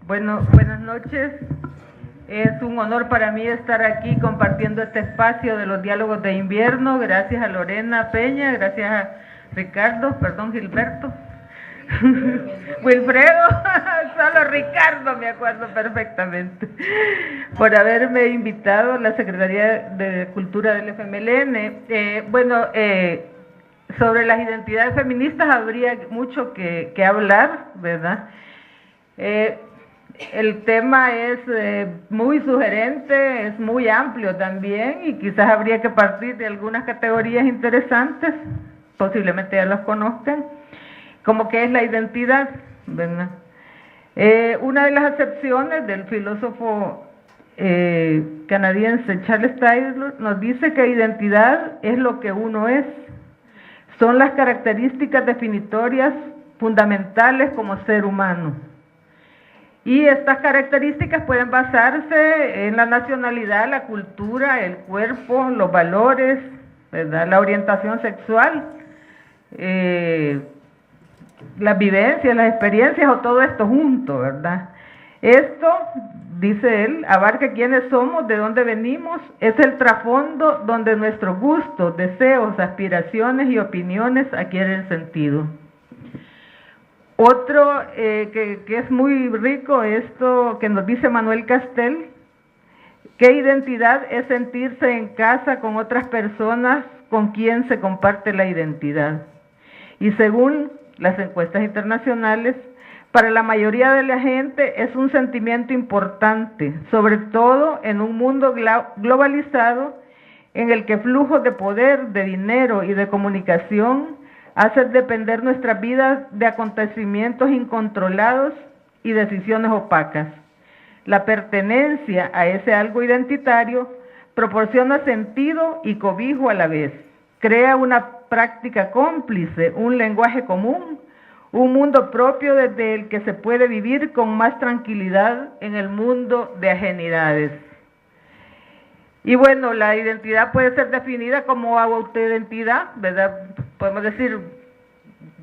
Bueno, buenas noches. Es un honor para mí estar aquí compartiendo este espacio de los diálogos de invierno. Gracias a Lorena Peña, gracias a Gilberto. Wilfredo, solo Ricardo me acuerdo perfectamente, por haberme invitado a la Secretaría de Cultura del FMLN. Sobre las identidades feministas habría mucho que hablar, ¿verdad? El tema es muy sugerente, es muy amplio también, y quizás habría que partir de algunas categorías interesantes, posiblemente ya las conozcan, como que es la identidad, ¿verdad? Una de las acepciones del filósofo canadiense Charles Taylor nos dice que identidad es lo que uno es, son las características definitorias fundamentales como ser humano. Y estas características pueden basarse en la nacionalidad, la cultura, el cuerpo, los valores, ¿verdad? La orientación sexual, las vivencias, las experiencias o todo esto junto, ¿verdad? Esto, dice él, abarca quiénes somos, de dónde venimos, es el trasfondo donde nuestros gustos, deseos, aspiraciones y opiniones adquieren sentido. Otro que es muy rico, esto que nos dice Manuel Castel, que identidad es sentirse en casa con otras personas con quien se comparte la identidad. Y según las encuestas internacionales, para la mayoría de la gente es un sentimiento importante, sobre todo en un mundo globalizado en el que flujos de poder, de dinero y de comunicación hacen depender nuestras vidas de acontecimientos incontrolados y decisiones opacas. La pertenencia a ese algo identitario proporciona sentido y cobijo a la vez, crea una práctica cómplice, un lenguaje común, un mundo propio desde el que se puede vivir con más tranquilidad en el mundo de ajenidades. Y bueno, la identidad puede ser definida como autoidentidad, ¿verdad? Podemos decir,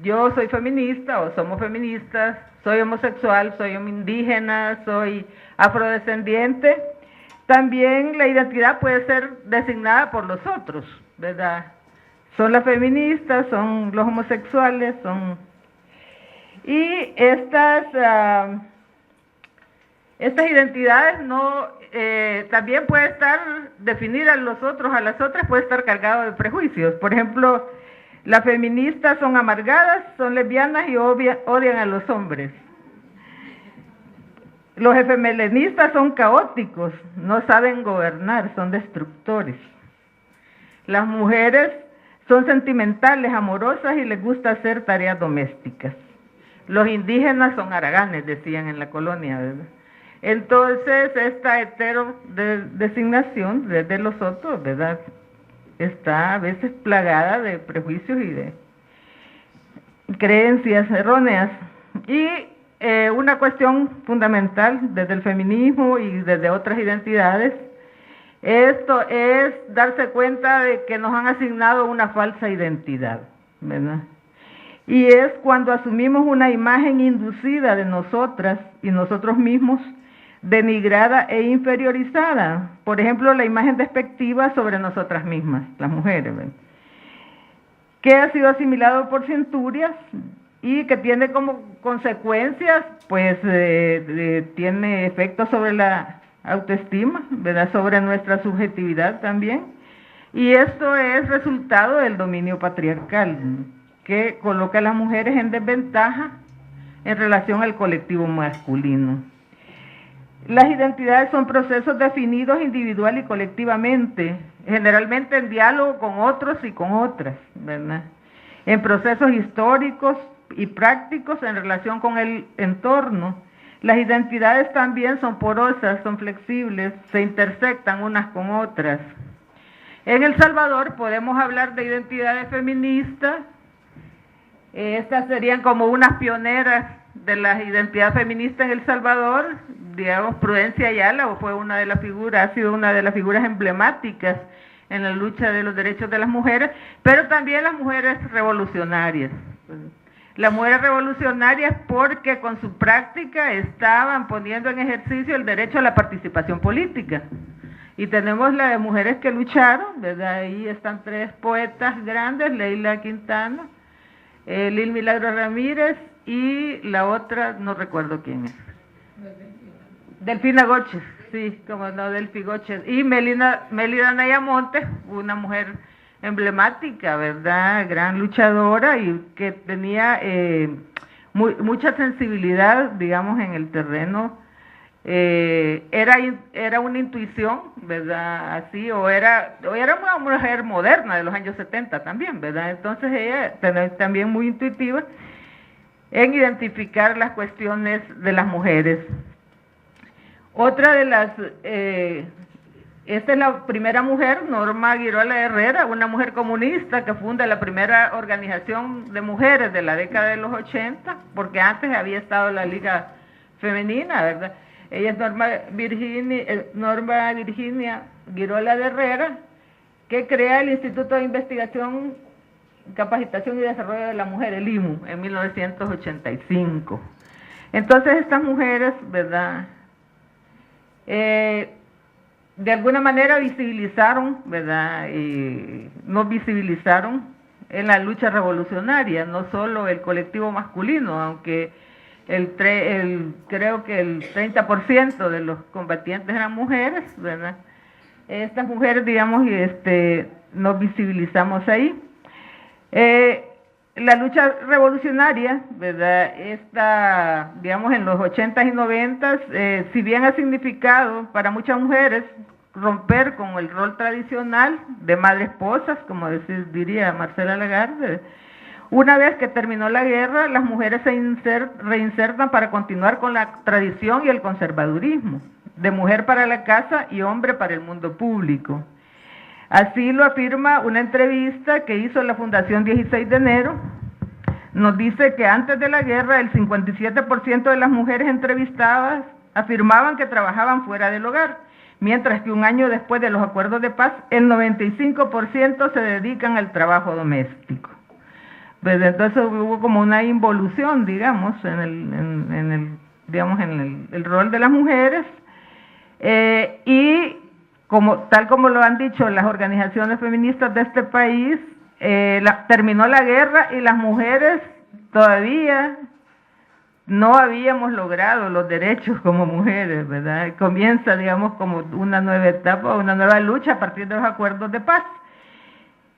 yo soy feminista o somos feministas, soy homosexual, soy indígena, soy afrodescendiente. También la identidad puede ser designada por los otros, ¿verdad? Son las feministas, son los homosexuales, son... Y estas identidades también puede estar definida a las otras puede estar cargado de prejuicios. Por ejemplo, las feministas son amargadas, son lesbianas y odian a los hombres. Los FMLNistas son caóticos, no saben gobernar, son destructores. Las mujeres son sentimentales, amorosas y les gusta hacer tareas domésticas. Los indígenas son haraganes, decían en la colonia, ¿verdad? Entonces, esta heterodesignación de los otros, ¿verdad?, está a veces plagada de prejuicios y de creencias erróneas. Y una cuestión fundamental desde el feminismo y desde otras identidades, esto es darse cuenta de que nos han asignado una falsa identidad, ¿verdad? Y es cuando asumimos una imagen inducida de nosotras y nosotros mismos, denigrada e inferiorizada. Por ejemplo, la imagen despectiva sobre nosotras mismas, las mujeres, ¿verdad?, que ha sido asimilado por centurias y que tiene como consecuencias, pues, tiene efectos sobre la autoestima, ¿verdad?, sobre nuestra subjetividad también. Y esto es resultado del dominio patriarcal, que coloca a las mujeres en desventaja en relación al colectivo masculino. Las identidades son procesos definidos individual y colectivamente, generalmente en diálogo con otros y con otras, ¿verdad?, en procesos históricos y prácticos en relación con el entorno. Las identidades también son porosas, son flexibles, se intersectan unas con otras. En El Salvador podemos hablar de identidades feministas. Estas serían como unas pioneras de la identidad feminista en El Salvador. Digamos, Prudencia Ayala ha sido una de las figuras emblemáticas en la lucha de los derechos de las mujeres, pero también las mujeres revolucionarias. Las mujeres revolucionarias porque con su práctica estaban poniendo en ejercicio el derecho a la participación política. Y tenemos la de mujeres que lucharon, ¿verdad? Ahí están 3 poetas grandes, Leila Quintana, Lil Milagro Ramírez y la otra, no recuerdo quién es. Delfina Goches, sí, como no, Delfi Goches. Y Mélida Naya Montes, una mujer emblemática, ¿verdad? Gran luchadora y que tenía mucha sensibilidad, digamos, en el terreno. Era una intuición, ¿verdad? Así, o era una mujer moderna de los años 70 también, ¿verdad? Entonces ella también muy intuitiva en identificar las cuestiones de las mujeres. Otra de las, esta es la primera mujer, Norma Guirola Herrera, una mujer comunista que funda la primera organización de mujeres de la década de los 80, porque antes había estado la Liga Femenina, ¿verdad? Ella es Norma Virginia Guirola de Herrera, que crea el Instituto de Investigación, Capacitación y Desarrollo de la Mujer, el IMU, en 1985. Entonces estas mujeres, ¿verdad?, de alguna manera visibilizaron, ¿verdad?, nos visibilizaron en la lucha revolucionaria, no solo el colectivo masculino, aunque creo que el 30% de los combatientes eran mujeres, ¿verdad? Estas mujeres, digamos, nos visibilizamos ahí. La lucha revolucionaria, ¿verdad? Digamos, en los 80s y 90s, si bien ha significado para muchas mujeres romper con el rol tradicional de madre esposas, como diría Marcela Lagarde, una vez que terminó la guerra, las mujeres se reinsertan para continuar con la tradición y el conservadurismo, de mujer para la casa y hombre para el mundo público. Así lo afirma una entrevista que hizo la Fundación 16 de enero. Nos dice que antes de la guerra el 57% de las mujeres entrevistadas afirmaban que trabajaban fuera del hogar, mientras que un año después de los acuerdos de paz, el 95% se dedican al trabajo doméstico. Pues entonces hubo como una involución, digamos, en el rol de las mujeres, y tal como lo han dicho las organizaciones feministas de este país, terminó la guerra y las mujeres todavía no habíamos logrado los derechos como mujeres, ¿verdad? Comienza, digamos, como una nueva etapa, una nueva lucha a partir de los acuerdos de paz.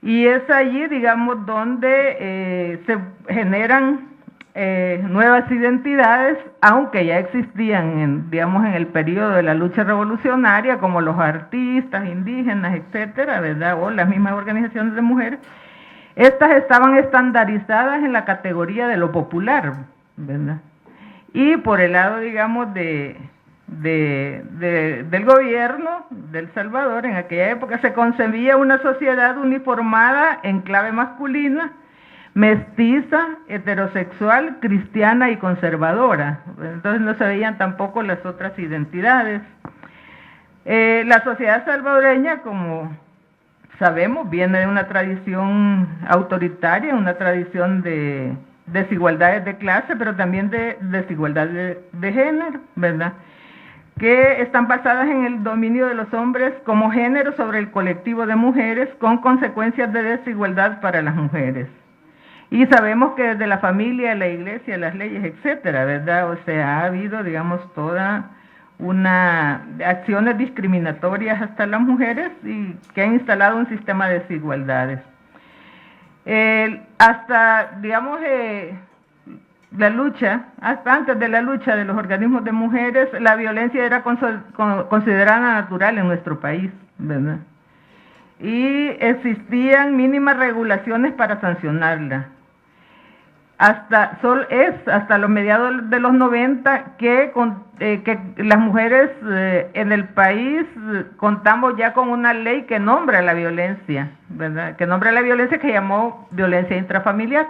Y es allí, digamos, donde se generan nuevas identidades, aunque ya existían, digamos, en el periodo de la lucha revolucionaria, como los artistas indígenas, etcétera, ¿verdad? O las mismas organizaciones de mujeres. Estas estaban estandarizadas en la categoría de lo popular, ¿verdad? Y por el lado, digamos, del gobierno de El Salvador, en aquella época se concebía una sociedad uniformada en clave masculina, mestiza, heterosexual, cristiana y conservadora. Entonces no se veían tampoco las otras identidades. La sociedad salvadoreña, como sabemos, viene de una tradición autoritaria, una tradición de desigualdades de clase, pero también de desigualdades de género, ¿verdad?, que están basadas en el dominio de los hombres como género sobre el colectivo de mujeres, con consecuencias de desigualdad para las mujeres. Y sabemos que desde la familia, la iglesia, las leyes, etcétera, ¿verdad? O sea, ha habido, digamos, toda una acciones discriminatorias hasta las mujeres y que han instalado un sistema de desigualdades. Hasta, digamos, la lucha, hasta antes de la lucha de los organismos de mujeres, la violencia era considerada natural en nuestro país, ¿verdad? Y existían mínimas regulaciones para sancionarla. Hasta los mediados de los 90 que las mujeres en el país contamos ya con una ley que nombra la violencia, ¿verdad? Que nombra la violencia, que llamó violencia intrafamiliar.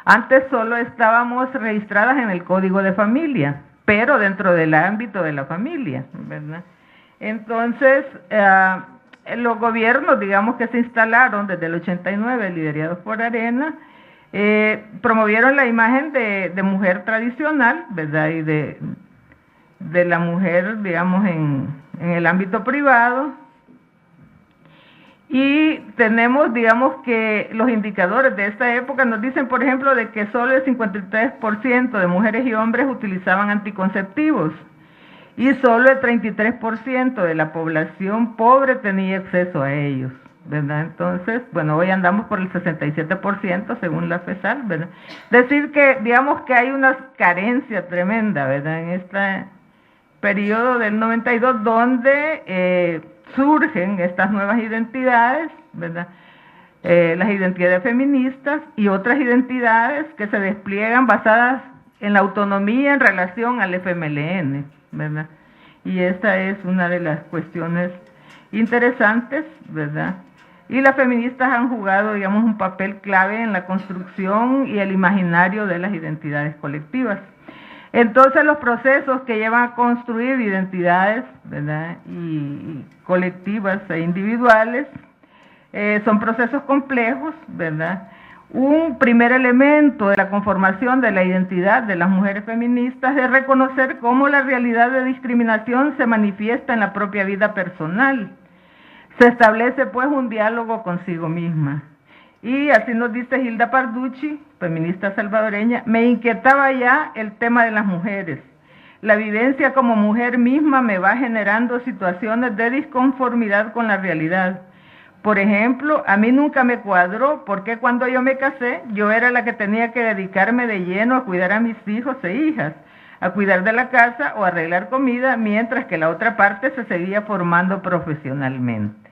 Antes solo estábamos registradas en el Código de Familia, pero dentro del ámbito de la familia, ¿verdad? Entonces, los gobiernos, digamos, que se instalaron desde el 89, liderados por Arena, promovieron la imagen de mujer tradicional, ¿verdad? Y de la mujer, digamos, en el ámbito privado. Y tenemos, digamos, que los indicadores de esta época nos dicen, por ejemplo, de que solo el 53% de mujeres y hombres utilizaban anticonceptivos y solo el 33% de la población pobre tenía acceso a ellos, ¿verdad? Entonces, bueno, hoy andamos por el 67% según la FESAL, ¿verdad? Decir que, digamos, que hay una carencia tremenda, ¿verdad? En este periodo del 92 donde surgen estas nuevas identidades, ¿verdad? Las identidades feministas y otras identidades que se despliegan basadas en la autonomía en relación al FMLN, ¿verdad? Y esta es una de las cuestiones interesantes, ¿verdad? Y las feministas han jugado, digamos, un papel clave en la construcción y el imaginario de las identidades colectivas. Entonces los procesos que llevan a construir identidades, ¿verdad? Y colectivas e individuales son procesos complejos, ¿verdad? Un primer elemento de la conformación de la identidad de las mujeres feministas es reconocer cómo la realidad de discriminación se manifiesta en la propia vida personal. Se establece pues un diálogo consigo misma. Y así nos dice Hilda Parducci, feminista salvadoreña, me inquietaba ya el tema de las mujeres. La vivencia como mujer misma me va generando situaciones de disconformidad con la realidad. Por ejemplo, a mí nunca me cuadró porque cuando yo me casé, yo era la que tenía que dedicarme de lleno a cuidar a mis hijos e hijas, a cuidar de la casa o arreglar comida, mientras que la otra parte se seguía formando profesionalmente.